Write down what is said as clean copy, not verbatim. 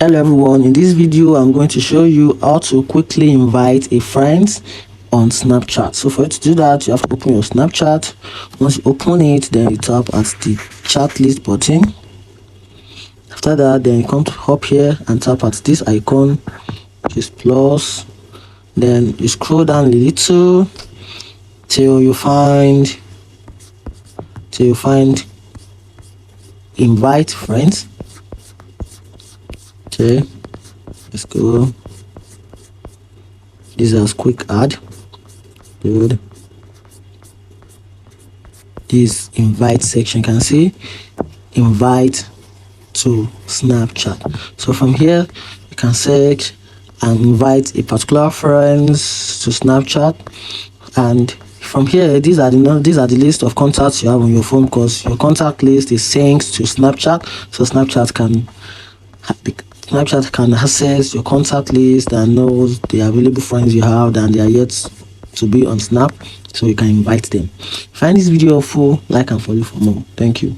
Hello everyone, in this video I'm going to show you how to quickly invite a friend on Snapchat. So for you to do that, you have to open your Snapchat. Once you open it, then you tap at the chat list button. After that, then you come up here and tap at this icon, which is plus. Then you scroll down a little till you find invite friends. Okay, let's go. This is quick add. Good. This invite section, you can see invite to Snapchat. So from here you can search and invite a particular friends to Snapchat, and from here these are the list of contacts you have on your phone, because your contact list is synced to Snapchat. So Snapchat can access your contact list and knows the available friends you have and they are yet to be on Snap, so you can invite them. Find this video helpful, like and follow for more. Thank you.